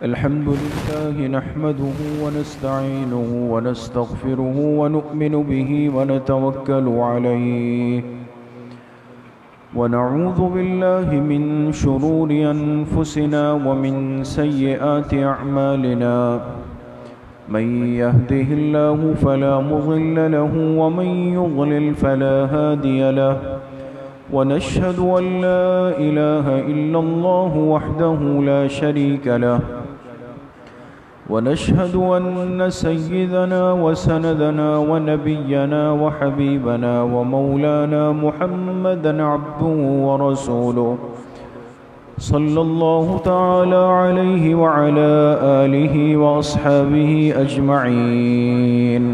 الحمد لله نحمده ونستعينه ونستغفره ونؤمن به ونتوكل عليه ونعوذ بالله من شرور أنفسنا ومن سيئات أعمالنا من يهده الله فلا مضل له ومن يضلل فلا هادي له ونشهد أن لا إله إلا الله وحده لا شريك له ونشهد أن سيدنا وسندنا ونبينا وحبيبنا ومولانا محمدا عبده ورسوله صلى الله تعالى عليه وعلى آله وأصحابه أجمعين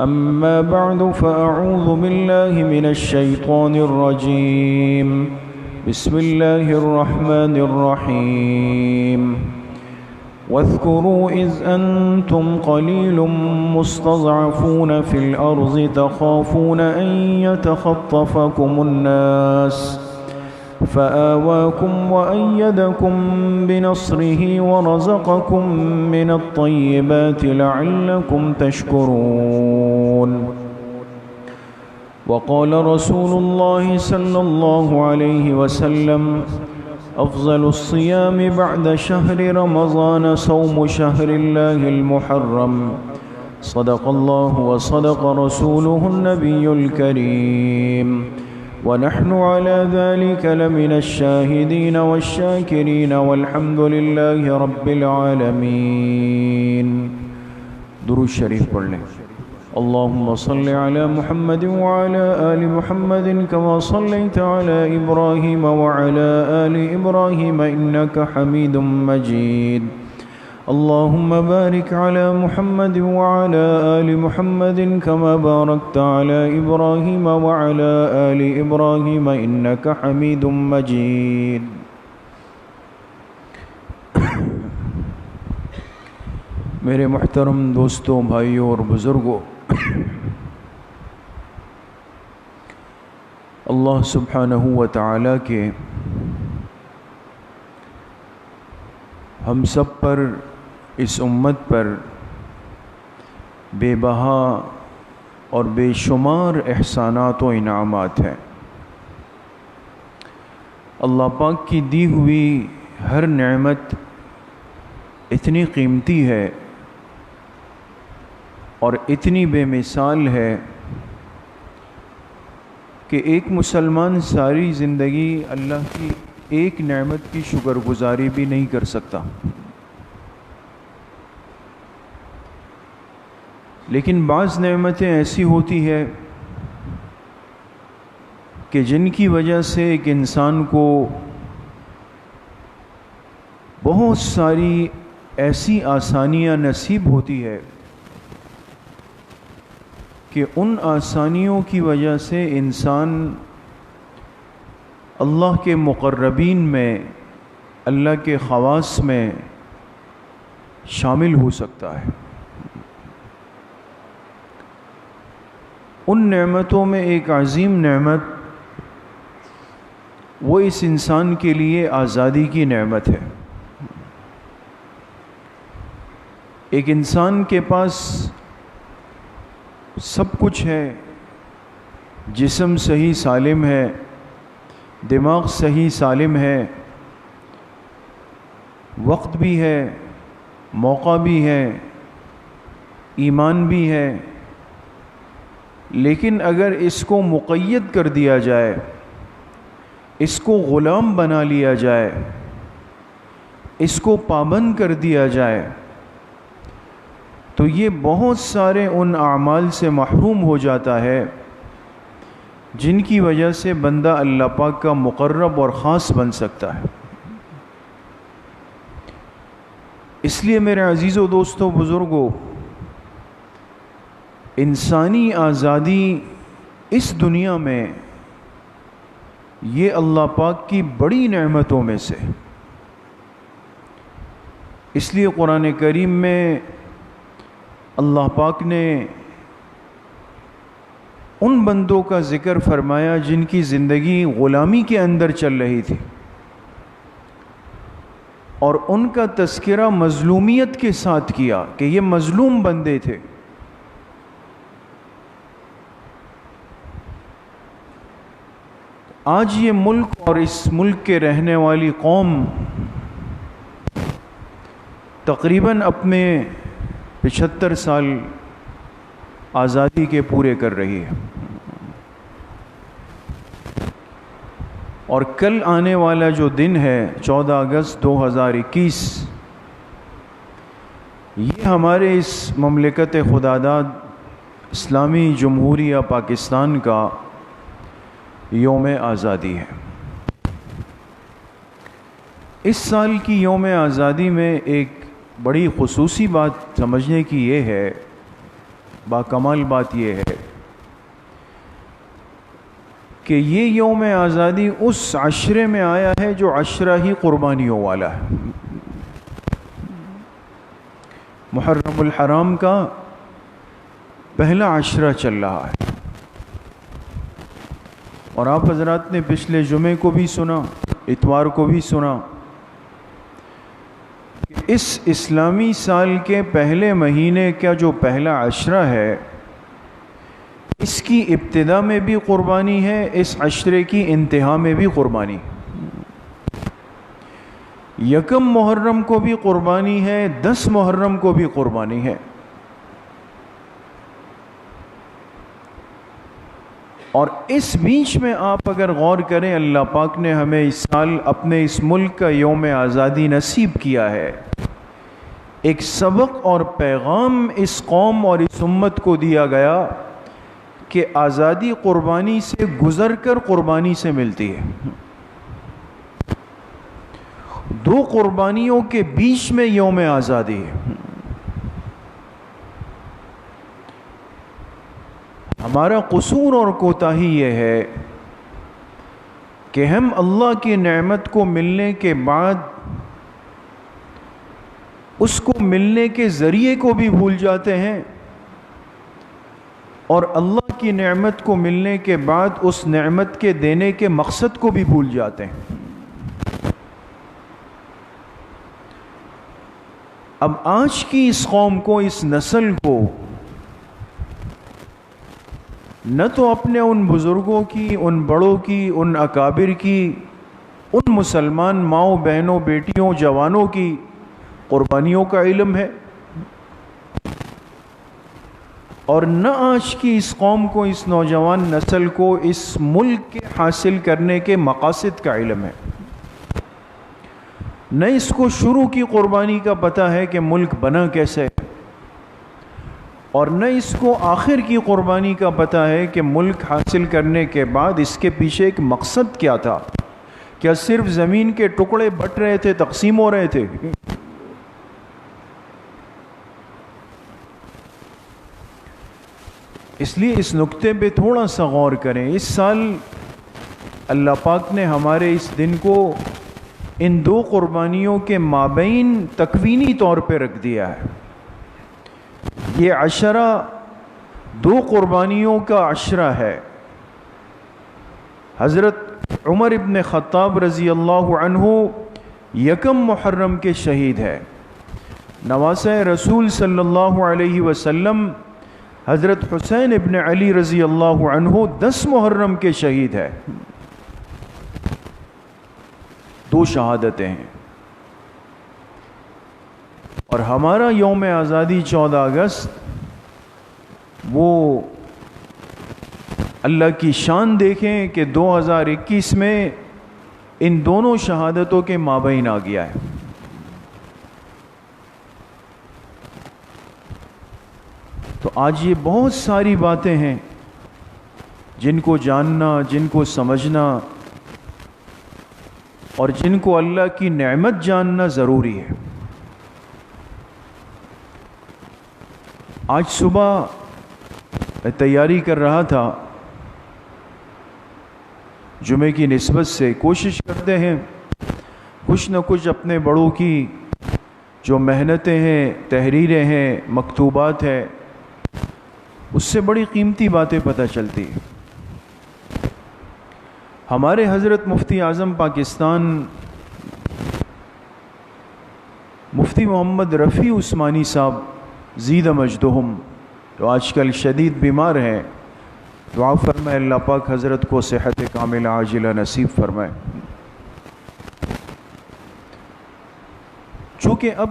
أما بعد فأعوذ بالله من الشيطان الرجيم بسم الله الرحمن الرحيم واذكروا إذ أنتم قليل مستضعفون في الأرض تخافون أن يتخطفكم الناس فآواكم وأيدكم بنصره ورزقكم من الطيبات لعلكم تشكرون وقال رسول الله صلى الله عليه وسلم أفضل الصيام بعد شهر رمضان صوم شهر الله المحرم صدق الله وصدق رسوله النبي الكريم ونحن على ذلك لمن الشاهدين والشاكرين والحمد لله رب العالمين. درود شریف پڑھ لیں. اللهم صل على محمد وعلى آل محمد كما صليت على إبراهيم وعلى آل إبراهيم إنك حميد مجيد. اللهم بارك على محمد وعلى آل محمد كما باركت على إبراهيم وعلى آل إبراهيم إنك حميد مجيد. میرے محترم دوستوں، بھائیوں اور بزرگوں، اللہ سبحانہ و تعالیٰ کے ہم سب پر، اس امت پر بے بہا اور بے شمار احسانات و انعامات ہیں. اللہ پاک کی دی ہوئی ہر نعمت اتنی قیمتی ہے اور اتنی بے مثال ہے کہ ایک مسلمان ساری زندگی اللہ کی ایک نعمت کی شکر گزاری بھی نہیں کر سکتا. لیکن بعض نعمتیں ایسی ہوتی ہے کہ جن کی وجہ سے ایک انسان کو بہت ساری ایسی آسانیاں نصیب ہوتی ہے کہ ان آسانیوں کی وجہ سے انسان اللہ کے مقربین میں، اللہ کے خواص میں شامل ہو سکتا ہے. ان نعمتوں میں ایک عظیم نعمت وہ اس انسان کے لیے آزادی کی نعمت ہے. ایک انسان کے پاس سب کچھ ہے، جسم صحیح سالم ہے، دماغ صحیح سالم ہے، وقت بھی ہے، موقع بھی ہے، ایمان بھی ہے، لیکن اگر اس کو مقید کر دیا جائے، اس کو غلام بنا لیا جائے، اس کو پابند کر دیا جائے، تو یہ بہت سارے ان اعمال سے محروم ہو جاتا ہے جن کی وجہ سے بندہ اللہ پاک کا مقرب اور خاص بن سکتا ہے. اس لیے میرے عزیزو، دوستو، بزرگوں، انسانی آزادی اس دنیا میں یہ اللہ پاک کی بڑی نعمتوں میں سے. اس لیے قرآن کریم میں اللہ پاک نے ان بندوں کا ذکر فرمایا جن کی زندگی غلامی کے اندر چل رہی تھی. اور ان کا تذکرہ مظلومیت کے ساتھ کیا کہ یہ مظلوم بندے تھے. آج یہ ملک اور اس ملک کے رہنے والی قوم تقریباً اپنے 75 سال آزادی کے پورے کر رہی ہے، اور کل آنے والا جو دن ہے 14 اگست 2021، یہ ہمارے اس مملکت خداداد اسلامی جمہوریہ پاکستان کا یوم آزادی ہے. اس سال کی یوم آزادی میں ایک بڑی خصوصی بات سمجھنے کی یہ ہے، باکمال بات یہ ہے کہ یہ یوم آزادی اس عشرے میں آیا ہے جو عشرہ ہی قربانیوں والا ہے. محرم الحرام کا پہلا عشرہ چل رہا ہے، اور آپ حضرات نے پچھلے جمعے کو بھی سنا، اتوار کو بھی سنا کہ اس اسلامی سال کے پہلے مہینے کا جو پہلا عشرہ ہے، اس کی ابتدا میں بھی قربانی ہے، اس عشرے کی انتہا میں بھی قربانی. یکم محرم کو بھی قربانی ہے، 10 محرم کو بھی قربانی ہے. اور اس بیچ میں آپ اگر غور کریں، اللہ پاک نے ہمیں اس سال اپنے اس ملک کا یوم آزادی نصیب کیا ہے. ایک سبق اور پیغام اس قوم اور اس امت کو دیا گیا کہ آزادی قربانی سے گزر کر قربانی سے ملتی ہے. 2 قربانیوں کے بیچ میں یوم آزادی ہے. ہمارا قصور اور کوتاہی یہ ہے کہ ہم اللہ کی نعمت کو ملنے کے بعد اس کو ملنے کے ذریعے کو بھی بھول جاتے ہیں، اور اللہ کی نعمت کو ملنے کے بعد اس نعمت کے دینے کے مقصد کو بھی بھول جاتے ہیں. اب آج کی اس قوم کو، اس نسل کو، نہ تو اپنے ان بزرگوں کی، ان بڑوں کی، ان اکابر کی، ان مسلمان ماؤں بہنوں بیٹیوں جوانوں کی قربانیوں کا علم ہے، اور نہ آج کی اس قوم کو، اس نوجوان نسل کو اس ملک کے حاصل کرنے کے مقاصد کا علم ہے. نہ اس کو شروع کی قربانی کا پتہ ہے کہ ملک بنا کیسے، اور نہ اس کو آخر کی قربانی کا پتہ ہے کہ ملک حاصل کرنے کے بعد اس کے پیچھے ایک مقصد کیا تھا. کیا صرف زمین کے ٹکڑے بٹ رہے تھے، تقسیم ہو رہے تھے؟ اس لیے اس نقطے پہ تھوڑا سا غور کریں. اس سال اللہ پاک نے ہمارے اس دن کو ان 2 قربانیوں کے مابین تکوینی طور پہ رکھ دیا ہے. یہ عشرہ 2 قربانیوں کا عشرہ ہے. حضرت عمر ابن خطاب رضی اللہ عنہ یکم محرم کے شہید ہے. نواسۂ رسول صلی اللہ علیہ وسلم حضرت حسین ابن علی رضی اللہ عنہ 10 محرم کے شہید ہے. 2 شہادتیں ہیں. اور ہمارا یوم آزادی 14 اگست، وہ اللہ کی شان دیکھیں کہ 2021 میں ان دونوں شہادتوں کے مابین آ گیا ہے. تو آج یہ بہت ساری باتیں ہیں جن کو جاننا، جن کو سمجھنا اور جن کو اللہ کی نعمت جاننا ضروری ہے. آج صبح میں تیاری کر رہا تھا، جمعے کی نسبت سے کوشش کرتے ہیں کچھ نہ کچھ اپنے بڑوں کی جو محنتیں ہیں، تحریریں ہیں، مکتوبات ہیں، اس سے بڑی قیمتی باتیں پتہ چلتی ہیں. ہمارے حضرت مفتی اعظم پاکستان مفتی محمد رفیع عثمانی صاحب زید مجدہم جو آج کل شدید بیمار ہیں، دعا فرمائے اللہ پاک حضرت کو صحت کاملہ عاجلہ نصیب فرمائے۔ چونکہ اب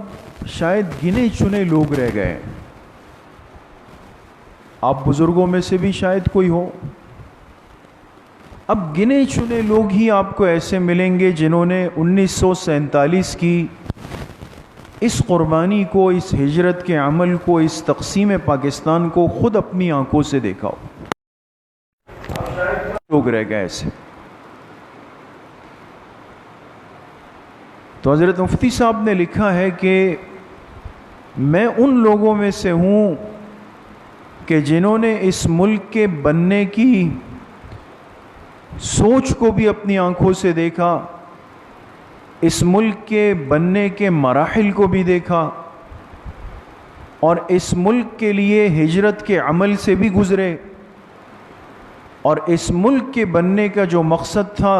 شاید گنے چنے لوگ رہ گئے ہیں، آپ بزرگوں میں سے بھی شاید کوئی ہو، اب گنے چنے لوگ ہی آپ کو ایسے ملیں گے جنہوں نے 1947 کی اس قربانی کو، اس ہجرت کے عمل کو، اس تقسیم پاکستان کو خود اپنی آنکھوں سے دیکھا ہو۔ لوگ رہ گئے ایسے۔ تو حضرت مفتی صاحب نے لکھا ہے کہ میں ان لوگوں میں سے ہوں کہ جنہوں نے اس ملک کے بننے کی سوچ کو بھی اپنی آنکھوں سے دیکھا، اس ملک کے بننے کے مراحل کو بھی دیکھا، اور اس ملک کے لیے ہجرت کے عمل سے بھی گزرے، اور اس ملک کے بننے کا جو مقصد تھا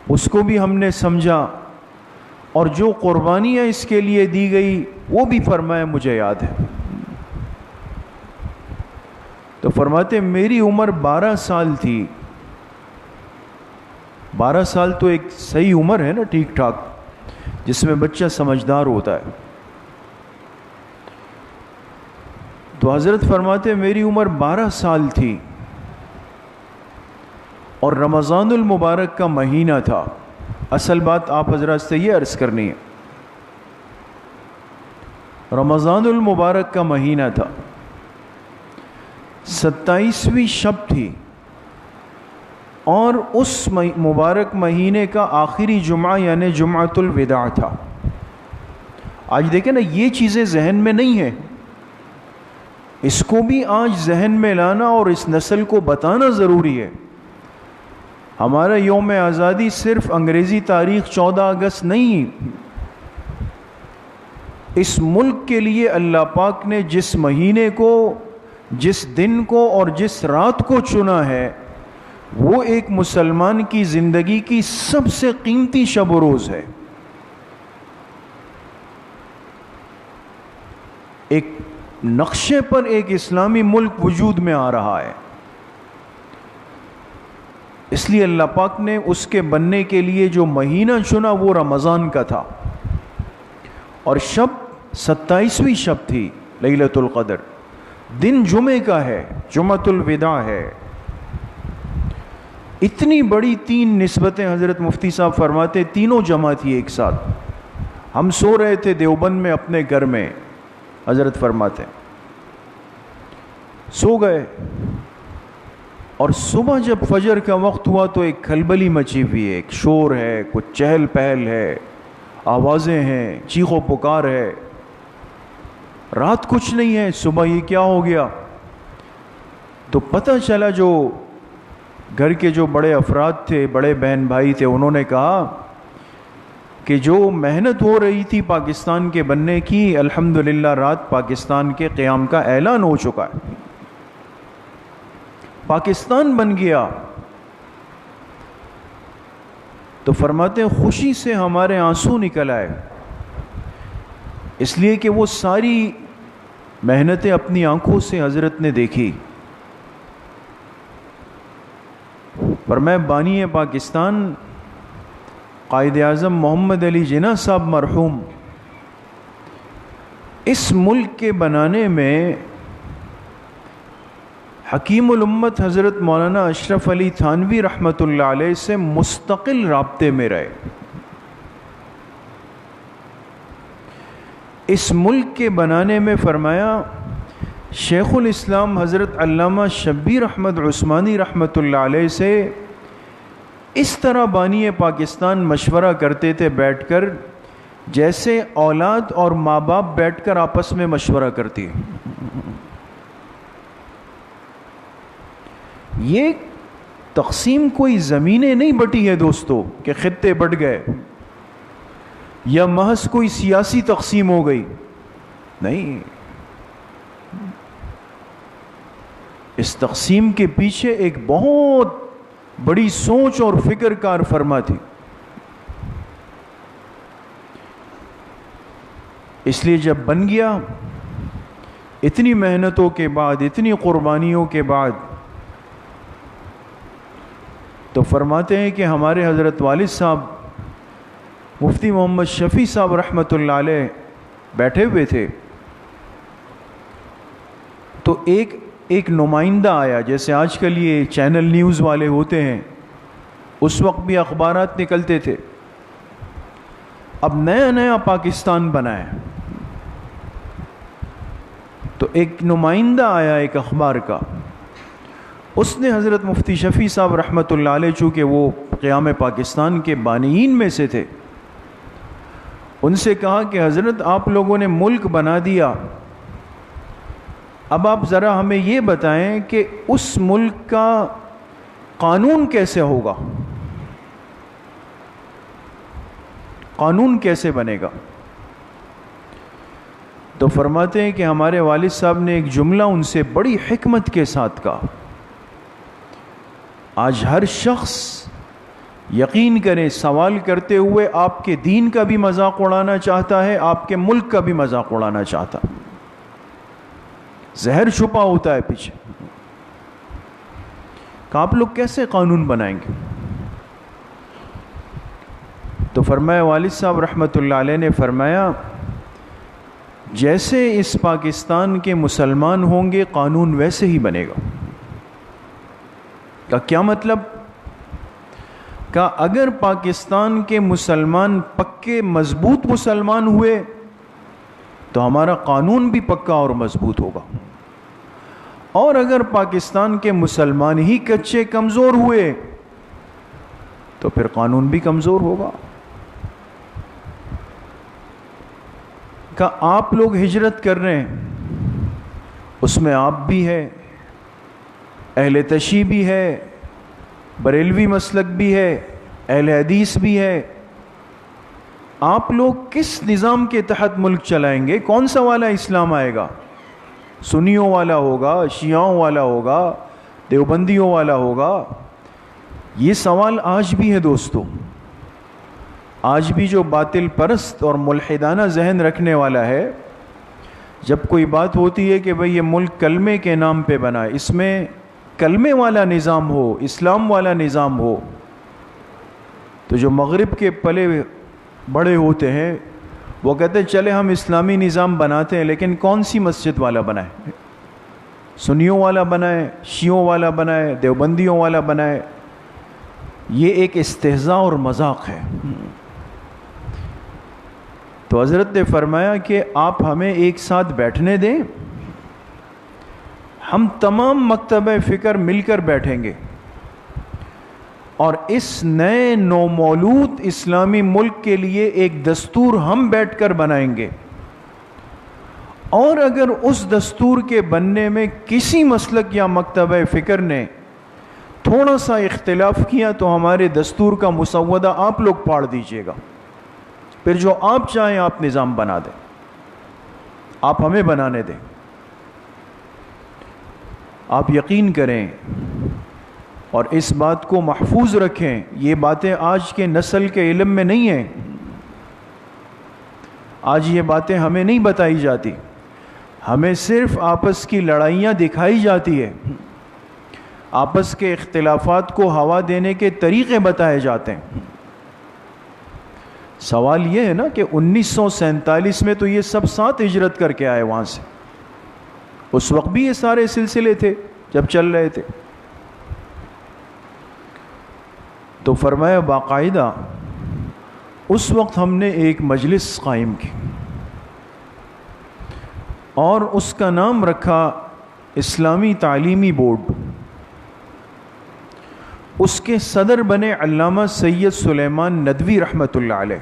اس کو بھی ہم نے سمجھا، اور جو قربانیاں اس کے لیے دی گئی وہ بھی فرمایا مجھے یاد ہے۔ تو فرماتے میری عمر 12 سال تھی۔ 12 سال تو ایک صحیح عمر ہے نا، ٹھیک ٹھاک، جس میں بچہ سمجھدار ہوتا ہے۔ تو حضرت فرماتے میری عمر 12 سال تھی اور رمضان المبارک کا مہینہ تھا۔ اصل بات آپ حضرات سے یہ عرض کرنی ہے، رمضان المبارک کا مہینہ تھا، 27ویں شب تھی، اور اس مبارک مہینے کا آخری جمعہ یعنی جمعۃ الوداع تھا۔ آج دیکھیں نا، یہ چیزیں ذہن میں نہیں ہیں، اس کو بھی آج ذہن میں لانا اور اس نسل کو بتانا ضروری ہے۔ ہمارا یوم آزادی صرف انگریزی تاریخ 14 اگست نہیں، اس ملک کے لیے اللہ پاک نے جس مہینے کو، جس دن کو اور جس رات کو چنا ہے، وہ ایک مسلمان کی زندگی کی سب سے قیمتی شب و روز ہے۔ ایک نقشے پر ایک اسلامی ملک وجود میں آ رہا ہے، اس لیے اللہ پاک نے اس کے بننے کے لیے جو مہینہ چنا وہ رمضان کا تھا، اور شب 27ویں شب تھی، لیلۃ القدر، دن جمعے کا ہے، جمعۃ الوداع ہے۔ اتنی بڑی 3 نسبتیں حضرت مفتی صاحب فرماتے، تینوں جمع تھی ایک ساتھ۔ ہم سو رہے تھے دیوبند میں اپنے گھر میں، حضرت فرماتے سو گئے، اور صبح جب فجر کا وقت ہوا تو ایک کھلبلی مچی ہوئی ہے، ایک شور ہے، کچھ چہل پہل ہے، آوازیں ہیں، چیخ و پکار ہے، رات کچھ نہیں ہے، صبح یہ کیا ہو گیا؟ تو پتہ چلا جو گھر کے جو بڑے افراد تھے، بڑے بہن بھائی تھے، انہوں نے کہا کہ جو محنت ہو رہی تھی پاکستان کے بننے کی، الحمدللہ رات پاکستان کے قیام کا اعلان ہو چکا ہے، پاکستان بن گیا۔ تو فرماتے ہیں خوشی سے ہمارے آنسو نکل آئے، اس لیے کہ وہ ساری محنتیں اپنی آنکھوں سے حضرت نے دیکھی۔ فرمایا بانی پاکستان قائد اعظم محمد علی جناح صاحب مرحوم اس ملک کے بنانے میں حکیم الامت حضرت مولانا اشرف علی تھانوی رحمۃ اللہ علیہ سے مستقل رابطے میں رہے۔ اس ملک کے بنانے میں فرمایا شیخ الاسلام حضرت علامہ شبیر احمد عثمانی رحمۃ اللہ علیہ سے اس طرح بانی پاکستان مشورہ کرتے تھے بیٹھ کر، جیسے اولاد اور ماں باپ بیٹھ کر آپس میں مشورہ کرتی ہے۔ یہ تقسیم کوئی زمینیں نہیں بٹی ہے دوستو کہ خطے بٹ گئے، یا محض کوئی سیاسی تقسیم ہو گئی، نہیں، اس تقسیم کے پیچھے ایک بہت بڑی سوچ اور فکر کار فرما تھی۔ اس لیے جب بن گیا، اتنی محنتوں کے بعد، اتنی قربانیوں کے بعد، تو فرماتے ہیں کہ ہمارے حضرت والد صاحب مفتی محمد شفیع صاحب رحمۃ اللہ علیہ بیٹھے ہوئے تھے، تو ایک نمائندہ آیا، جیسے آج کل یہ چینل نیوز والے ہوتے ہیں، اس وقت بھی اخبارات نکلتے تھے، اب نیا نیا پاکستان بنا ہے، تو ایک نمائندہ آیا ایک اخبار کا، اس نے حضرت مفتی شفیع صاحب رحمۃ اللہ علیہ، چونکہ وہ قیام پاکستان کے بانئین میں سے تھے، ان سے کہا کہ حضرت آپ لوگوں نے ملک بنا دیا، اب آپ ذرا ہمیں یہ بتائیں کہ اس ملک کا قانون کیسے ہوگا، قانون کیسے بنے گا؟ تو فرماتے ہیں کہ ہمارے والد صاحب نے ایک جملہ ان سے بڑی حکمت کے ساتھ کہا، آج ہر شخص یقین کرے سوال کرتے ہوئے آپ کے دین کا بھی مذاق اڑانا چاہتا ہے، آپ کے ملک کا بھی مذاق اڑانا چاہتا، زہر چھپا ہوتا ہے پیچھے، کہ آپ لوگ کیسے قانون بنائیں گے؟ تو فرمایا والد صاحب رحمۃ اللہ علیہ نے فرمایا، جیسے اس پاکستان کے مسلمان ہوں گے قانون ویسے ہی بنے گا۔ کا کیا مطلب؟ کہ اگر پاکستان کے مسلمان پکے مضبوط مسلمان ہوئے تو ہمارا قانون بھی پکا اور مضبوط ہوگا، اور اگر پاکستان کے مسلمان ہی کچے کمزور ہوئے تو پھر قانون بھی کمزور ہوگا۔ کہ آپ لوگ ہجرت کر رہے ہیں، اس میں آپ بھی ہے، اہل تشیع بھی ہے، بریلوی مسلک بھی ہے، اہل حدیث بھی ہے، آپ لوگ کس نظام کے تحت ملک چلائیں گے؟ کون سا والا اسلام آئے گا؟ سنیوں والا ہوگا، شیعوں والا ہوگا، دیوبندیوں والا ہوگا؟ یہ سوال آج بھی ہے دوستو، آج بھی جو باطل پرست اور ملحدانہ ذہن رکھنے والا ہے، جب کوئی بات ہوتی ہے کہ بھئی یہ ملک کلمے کے نام پہ بنا ہے، اس میں کلمے والا نظام ہو، اسلام والا نظام ہو، تو جو مغرب کے پلے بڑے ہوتے ہیں وہ کہتے ہیں چلے ہم اسلامی نظام بناتے ہیں، لیکن کون سی مسجد والا بنائے؟ سنیوں والا بنائے، شیعوں والا بنائے، دیوبندیوں والا بنائے؟ یہ ایک استہزاء اور مذاق ہے۔ تو حضرت نے فرمایا کہ آپ ہمیں ایک ساتھ بیٹھنے دیں، ہم تمام مکتبہ فکر مل کر بیٹھیں گے اور اس نئے نومولود اسلامی ملک کے لیے ایک دستور ہم بیٹھ کر بنائیں گے، اور اگر اس دستور کے بننے میں کسی مسلک یا مکتبہ فکر نے تھوڑا سا اختلاف کیا تو ہمارے دستور کا مسودہ آپ لوگ پاڑ دیجیے گا، پھر جو آپ چاہیں آپ نظام بنا دیں، آپ ہمیں بنانے دیں۔ آپ یقین کریں اور اس بات کو محفوظ رکھیں، یہ باتیں آج کے نسل کے علم میں نہیں ہیں، آج یہ باتیں ہمیں نہیں بتائی جاتی، ہمیں صرف آپس کی لڑائیاں دکھائی جاتی ہے، آپس کے اختلافات کو ہوا دینے کے طریقے بتائے جاتے ہیں۔ سوال یہ ہے نا کہ 1947 میں تو یہ سب ساتھ ہجرت کر کے آئے وہاں سے، اس وقت بھی یہ سارے سلسلے تھے جب چل رہے تھے۔ تو فرمایا باقاعدہ اس وقت ہم نے ایک مجلس قائم کی اور اس کا نام رکھا اسلامی تعلیمی بورڈ۔ اس کے صدر بنے علامہ سید سلیمان ندوی رحمۃ اللہ علیہ،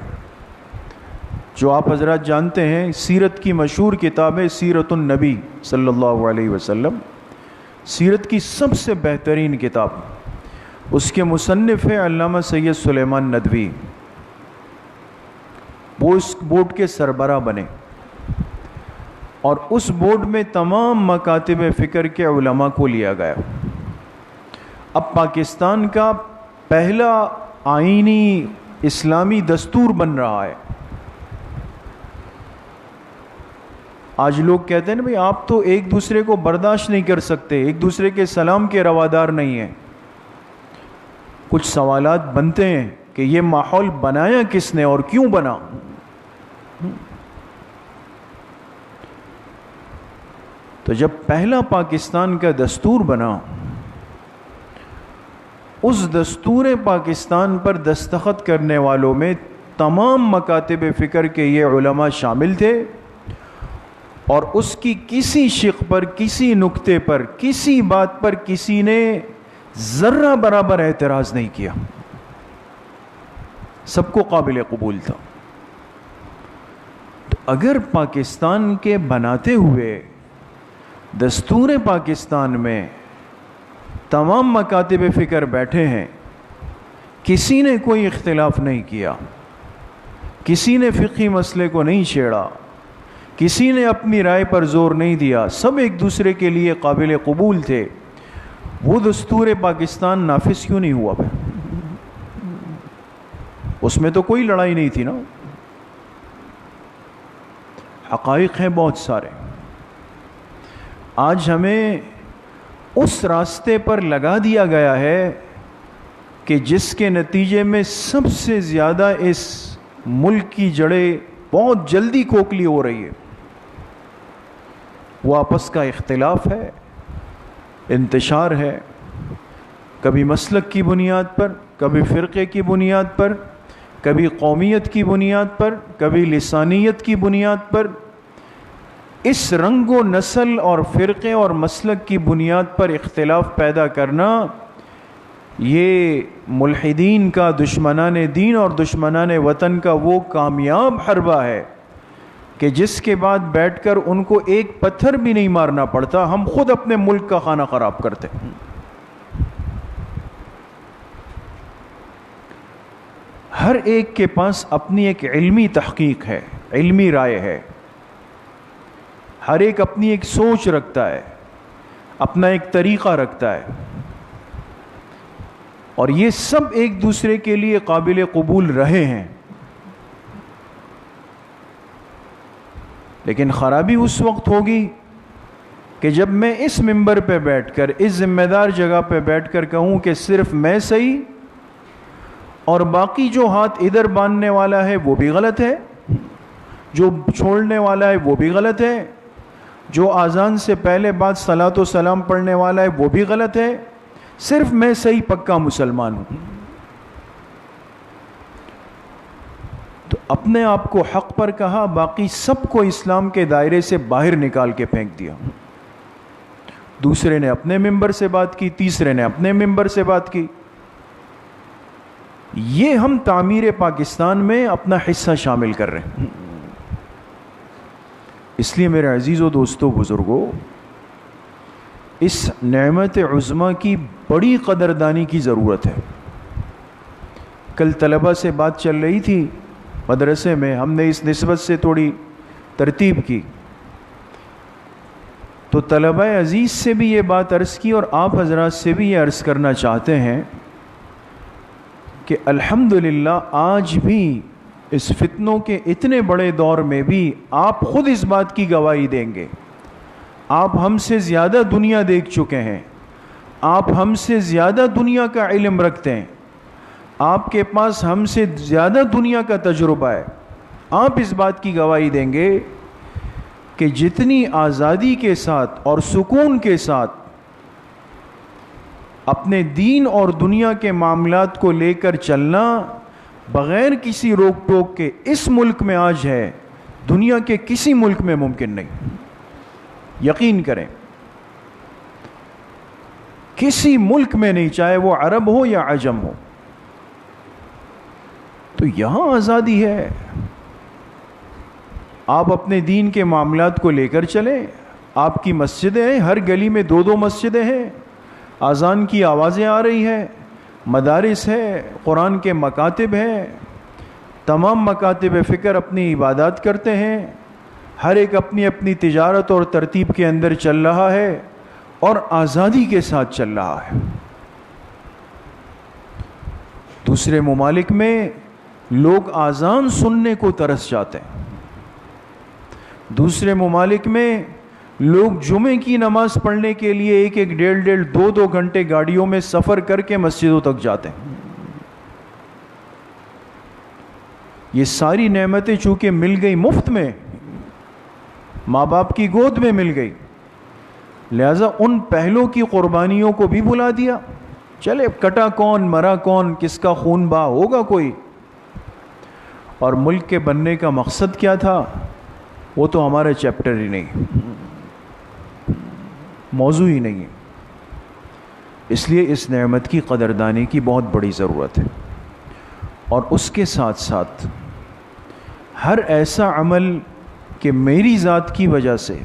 جو آپ حضرات جانتے ہیں سیرت کی مشہور کتاب ہے سیرت النبی صلی اللہ علیہ وسلم، سیرت کی سب سے بہترین کتاب، اس کے مصنف ہے علامہ سید سلیمان ندوی، وہ اس بورڈ کے سربراہ بنے، اور اس بورڈ میں تمام مکاتب فکر کے علماء کو لیا گیا۔ اب پاکستان کا پہلا آئینی اسلامی دستور بن رہا ہے، آج لوگ کہتے ہیں نا بھئی آپ تو ایک دوسرے کو برداشت نہیں کر سکتے، ایک دوسرے کے سلام کے روادار نہیں ہیں. کچھ سوالات بنتے ہیں کہ یہ ماحول بنایا کس نے اور کیوں بنا؟ تو جب پہلا پاکستان کا دستور بنا، اس دستور پاکستان پر دستخط کرنے والوں میں تمام مکاتب فکر کے یہ علماء شامل تھے، اور اس کی کسی شق پر، کسی نکتے پر، کسی بات پر کسی نے ذرہ برابر اعتراض نہیں کیا. سب کو قابل قبول تھا. تو اگر پاکستان کے بناتے ہوئے دستور پاکستان میں تمام مکاتب فکر بیٹھے ہیں، کسی نے کوئی اختلاف نہیں کیا، کسی نے فقہی مسئلے کو نہیں چھیڑا، کسی نے اپنی رائے پر زور نہیں دیا، سب ایک دوسرے کے لیے قابل قبول تھے، وہ دستور پاکستان نافذ کیوں نہیں ہوا پھر؟ اس میں تو کوئی لڑائی نہیں تھی نا. حقائق ہیں بہت سارے. آج ہمیں اس راستے پر لگا دیا گیا ہے کہ جس کے نتیجے میں سب سے زیادہ اس ملک کی جڑیں بہت جلدی کھوکھلی ہو رہی ہے. وہ آپس کا اختلاف ہے، انتشار ہے، کبھی مسلک کی بنیاد پر، کبھی فرقے کی بنیاد پر، کبھی قومیت کی بنیاد پر، کبھی لسانیت کی بنیاد پر. اس رنگ و نسل اور فرقے اور مسلک کی بنیاد پر اختلاف پیدا کرنا، یہ ملحدین کا، دشمنان دین اور دشمنان وطن کا وہ کامیاب حربہ ہے کہ جس کے بعد بیٹھ کر ان کو ایک پتھر بھی نہیں مارنا پڑتا، ہم خود اپنے ملک کا خانہ خراب کرتے ہیں. ہر ایک کے پاس اپنی ایک علمی تحقیق ہے، علمی رائے ہے، ہر ایک اپنی ایک سوچ رکھتا ہے، اپنا ایک طریقہ رکھتا ہے، اور یہ سب ایک دوسرے کے لیے قابل قبول رہے ہیں. لیکن خرابی اس وقت ہوگی کہ جب میں اس ممبر پہ بیٹھ کر، اس ذمہ دار جگہ پہ بیٹھ کر کہوں کہ صرف میں صحیح اور باقی جو ہاتھ ادھر باندھنے والا ہے وہ بھی غلط ہے، جو چھوڑنے والا ہے وہ بھی غلط ہے، جو اذان سے پہلے بعد صلاۃ و سلام پڑھنے والا ہے وہ بھی غلط ہے، صرف میں صحیح پکا مسلمان ہوں. تو اپنے آپ کو حق پر کہا، باقی سب کو اسلام کے دائرے سے باہر نکال کے پھینک دیا. دوسرے نے اپنے ممبر سے بات کی، تیسرے نے اپنے ممبر سے بات کی. یہ ہم تعمیر پاکستان میں اپنا حصہ شامل کر رہے ہیں. اس لیے میرے عزیزو، دوستو، بزرگو، اس نعمت عظمیٰ کی بڑی قدردانی کی ضرورت ہے. کل طلبہ سے بات چل رہی تھی مدرسے میں، ہم نے اس نسبت سے تھوڑی ترتیب کی، تو طلبہ عزیز سے بھی یہ بات عرض کی اور آپ حضرات سے بھی یہ عرض کرنا چاہتے ہیں کہ الحمدللہ آج بھی اس فتنوں کے اتنے بڑے دور میں بھی آپ خود اس بات کی گواہی دیں گے. آپ ہم سے زیادہ دنیا دیکھ چکے ہیں، آپ ہم سے زیادہ دنیا کا علم رکھتے ہیں، آپ کے پاس ہم سے زیادہ دنیا کا تجربہ ہے. آپ اس بات کی گواہی دیں گے کہ جتنی آزادی کے ساتھ اور سکون کے ساتھ اپنے دین اور دنیا کے معاملات کو لے کر چلنا بغیر کسی روک ٹوک کے اس ملک میں آج ہے، دنیا کے کسی ملک میں ممکن نہیں. یقین کریں، کسی ملک میں نہیں، چاہے وہ عرب ہو یا عجم ہو. تو یہاں آزادی ہے. آپ اپنے دین کے معاملات کو لے کر چلیں. آپ کی مسجدیں ہیں، ہر گلی میں 2 مسجدیں ہیں، اذان کی آوازیں آ رہی ہیں، مدارس ہے، قرآن کے مکاتب ہیں، تمام مکاتب فکر اپنی عبادات کرتے ہیں، ہر ایک اپنی اپنی تجارت اور ترتیب کے اندر چل رہا ہے اور آزادی کے ساتھ چل رہا ہے. دوسرے ممالک میں لوگ اذان سننے کو ترس جاتے ہیں، دوسرے ممالک میں لوگ جمعے کی نماز پڑھنے کے لیے 1-1, 1.5, 2-2 گھنٹے گاڑیوں میں سفر کر کے مسجدوں تک جاتے ہیں. یہ ساری نعمتیں چونکہ مل گئی مفت میں، ماں باپ کی گود میں مل گئی، لہذا ان پہلوں کی قربانیوں کو بھی بلا دیا. چلے کٹا کون، مرا کون، کس کا خون بہا، ہوگا کوئی. اور ملک کے بننے کا مقصد کیا تھا وہ تو ہمارا چیپٹر ہی نہیں، موضوع ہی نہیں ہے. اس لیے اس نعمت کی قدردانی کی بہت بڑی ضرورت ہے. اور اس کے ساتھ ساتھ ہر ایسا عمل کہ میری ذات کی وجہ سے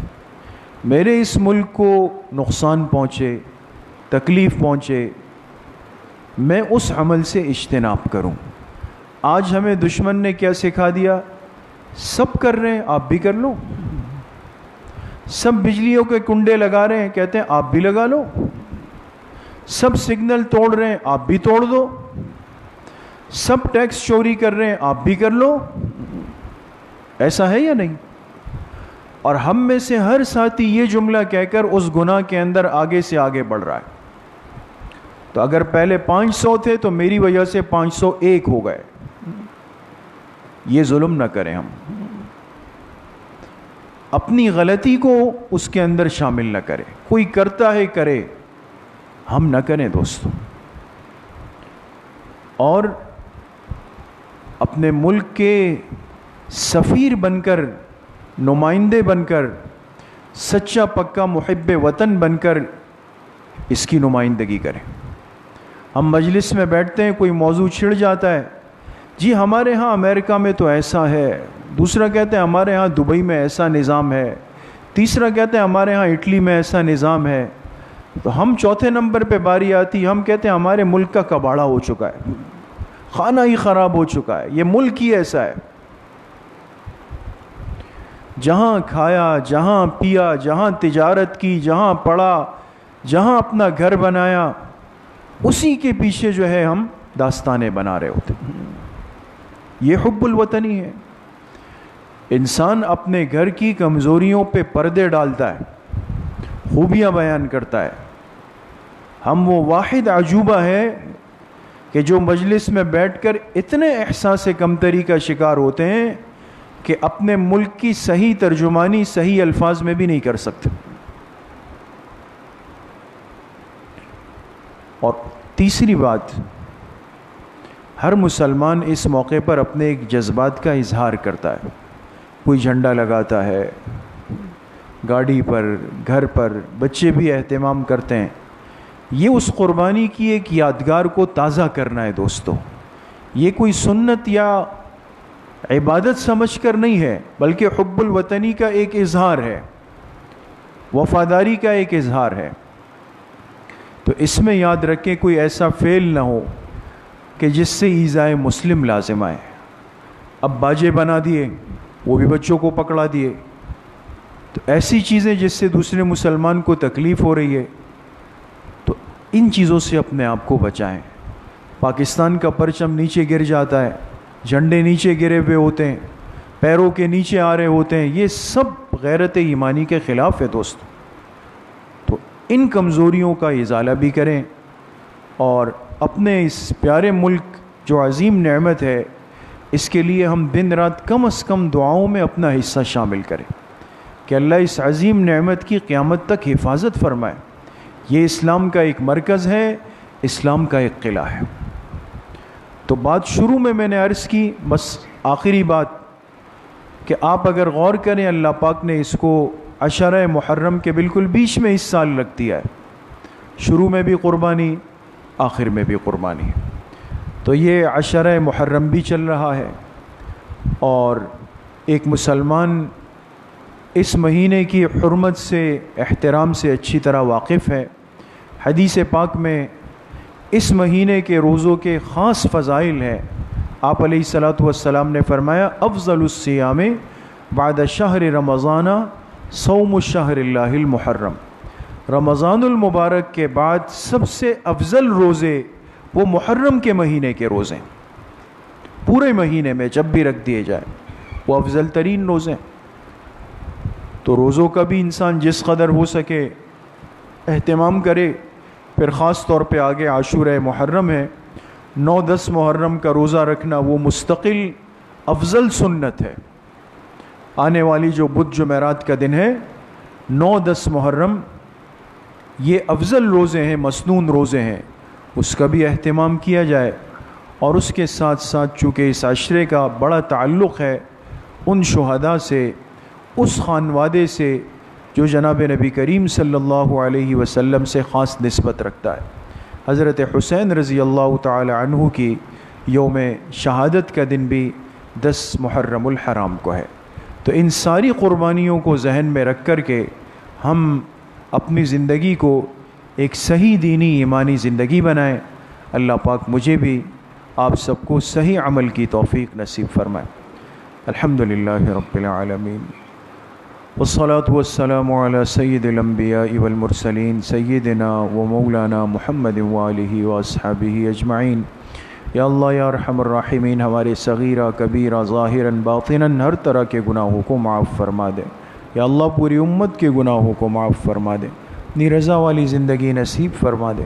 میرے اس ملک کو نقصان پہنچے، تکلیف پہنچے، میں اس عمل سے اجتناب کروں. آج ہمیں دشمن نے کیا سکھا دیا؟ سب کر رہے ہیں آپ بھی کر لو، سب بجلیوں کے کنڈے لگا رہے ہیں کہتے ہیں آپ بھی لگا لو، سب سگنل توڑ رہے ہیں آپ بھی توڑ دو، سب ٹیکس چوری کر رہے ہیں آپ بھی کر لو. ایسا ہے یا نہیں؟ اور ہم میں سے ہر ساتھی یہ جملہ کہہ کر اس گناہ کے اندر آگے سے آگے بڑھ رہا ہے. تو اگر پہلے 500 تھے تو میری وجہ سے 501 ہو گئے. یہ ظلم نہ کریں، ہم اپنی غلطی کو اس کے اندر شامل نہ کریں. کوئی کرتا ہے کرے، ہم نہ کریں دوستوں. اور اپنے ملک کے سفیر بن کر، نمائندے بن کر، سچا پکا محب وطن بن کر اس کی نمائندگی کریں. ہم مجلس میں بیٹھتے ہیں، کوئی موضوع چھڑ جاتا ہے، جی ہمارے ہاں امریکہ میں تو ایسا ہے، دوسرا کہتے ہیں ہمارے ہاں دبئی میں ایسا نظام ہے، تیسرا کہتے ہیں ہمارے ہاں اٹلی میں ایسا نظام ہے. تو ہم چوتھے نمبر پہ باری آتی، ہم کہتے ہیں ہمارے ملک کا کباڑا ہو چکا ہے، کھانا ہی خراب ہو چکا ہے، یہ ملک ہی ایسا ہے. جہاں کھایا، جہاں پیا، جہاں تجارت کی، جہاں پڑھا، جہاں اپنا گھر بنایا، اسی کے پیچھے جو ہے ہم داستانیں بنا رہے ہوتے. یہ حب الوطنی ہے. انسان اپنے گھر کی کمزوریوں پہ پردے ڈالتا ہے، خوبیاں بیان کرتا ہے. ہم وہ واحد عجوبہ ہے کہ جو مجلس میں بیٹھ کر اتنے احساس کمتری کا شکار ہوتے ہیں کہ اپنے ملک کی صحیح ترجمانی صحیح الفاظ میں بھی نہیں کر سکتے. اور تیسری بات، ہر مسلمان اس موقع پر اپنے ایک جذبات کا اظہار کرتا ہے. کوئی جھنڈا لگاتا ہے گاڑی پر، گھر پر، بچے بھی اہتمام کرتے ہیں. یہ اس قربانی کی ایک یادگار کو تازہ کرنا ہے دوستو. یہ کوئی سنت یا عبادت سمجھ کر نہیں ہے، بلکہ حب الوطنی کا ایک اظہار ہے، وفاداری کا ایک اظہار ہے. تو اس میں یاد رکھیں کوئی ایسا فعل نہ ہو کہ جس سے ایذائے مسلم لازم آئے. اب باجے بنا دیے، وہ بھی بچوں کو پکڑا دیے. تو ایسی چیزیں جس سے دوسرے مسلمان کو تکلیف ہو رہی ہے، تو ان چیزوں سے اپنے آپ کو بچائیں. پاکستان کا پرچم نیچے گر جاتا ہے، جھنڈے نیچے گرے ہوئے ہوتے ہیں، پیروں کے نیچے آ رہے ہوتے ہیں، یہ سب غیرت ایمانی کے خلاف ہے دوست. تو ان کمزوریوں کا ازالہ بھی کریں اور اپنے اس پیارے ملک جو عظیم نعمت ہے، اس کے لیے ہم دن رات کم از کم دعاؤں میں اپنا حصہ شامل کریں کہ اللہ اس عظیم نعمت کی قیامت تک حفاظت فرمائے. یہ اسلام کا ایک مرکز ہے، اسلام کا ایک قلعہ ہے. تو بات شروع میں نے عرض کی، بس آخری بات کہ آپ اگر غور کریں، اللہ پاک نے اس کو عشرہ محرم کے بالکل بیچ میں اس سال رکھ دیا ہے. شروع میں بھی قربانی، آخر میں بھی قربانی. تو یہ عشرہ محرم بھی چل رہا ہے اور ایک مسلمان اس مہینے کی حرمت سے، احترام سے اچھی طرح واقف ہے. حدیث پاک میں اس مہینے کے روزوں کے خاص فضائل ہیں. آپ علیہ الصلاۃ والسلام نے فرمایا افضل الصیام بعد شہر رمضان صوم الشہر اللہ المحرم. رمضان المبارک کے بعد سب سے افضل روزے وہ محرم کے مہینے کے روزے، پورے مہینے میں جب بھی رکھ دیے جائے وہ افضل ترین روزے. تو روزوں کا بھی انسان جس قدر ہو سکے اہتمام کرے. پھر خاص طور پہ آگے عاشورہ محرم ہے، 9-10 محرم کا روزہ رکھنا وہ مستقل افضل سنت ہے. آنے والی جو بدھ جمعرات کا دن ہے 9-10 محرم، یہ افضل روزے ہیں، مسنون روزے ہیں، اس کا بھی اہتمام کیا جائے. اور اس کے ساتھ ساتھ چونکہ اس عشرے کا بڑا تعلق ہے ان شہداء سے، اس خانوادے سے جو جناب نبی کریم صلی اللہ علیہ وسلم سے خاص نسبت رکھتا ہے. حضرت حسین رضی اللہ تعالی عنہ کی یوم شہادت کا دن بھی 10 محرم الحرام کو ہے. تو ان ساری قربانیوں کو ذہن میں رکھ کر کے ہم اپنی زندگی کو ایک صحیح دینی ایمانی زندگی بنائیں. اللہ پاک مجھے بھی آپ سب کو صحیح عمل کی توفیق نصیب فرمائے. الحمدللہ رب العالمین والصلاة والسلام على سید الانبیاء والمرسلین سیدنا و مولانا محمد وآلہ واصحابہ اجمعین. یا اللہ یا ارحم الراحمین، ہمارے صغیرہ کبیرہ ظاہراً باطناً ہر طرح کے گناہوں کو معاف فرما دے. یا اللہ پوری امت کے گناہوں کو معاف فرما دے، اپنی رضا والی زندگی نصیب فرما دے،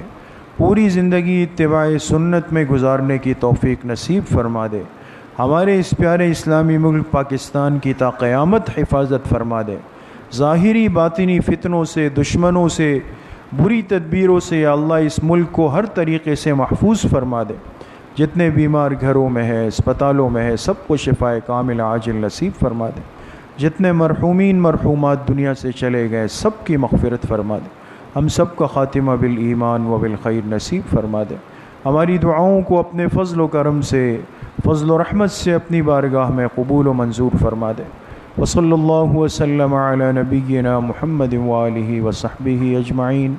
پوری زندگی اتباع سنت میں گزارنے کی توفیق نصیب فرما دے. ہمارے اس پیارے اسلامی ملک پاکستان کی تا قیامت حفاظت فرما دے. ظاہری باطنی فتنوں سے، دشمنوں سے، بری تدبیروں سے یا اللہ اس ملک کو ہر طریقے سے محفوظ فرما دے. جتنے بیمار گھروں میں ہے، اسپتالوں میں ہے، سب کو شفائے کامل عاجل نصیب فرما دے. جتنے مرحومین مرحومات دنیا سے چلے گئے سب کی مغفرت فرما دے. ہم سب کا خاتمہ بالایمان و بالخیر نصیب فرما دے. ہماری دعاؤں کو اپنے فضل و کرم سے، فضل و رحمت سے اپنی بارگاہ میں قبول و منظور فرما دے. وصلی اللہ وسلم علی نبینا محمد وآلہ وصحبہ اجمعین.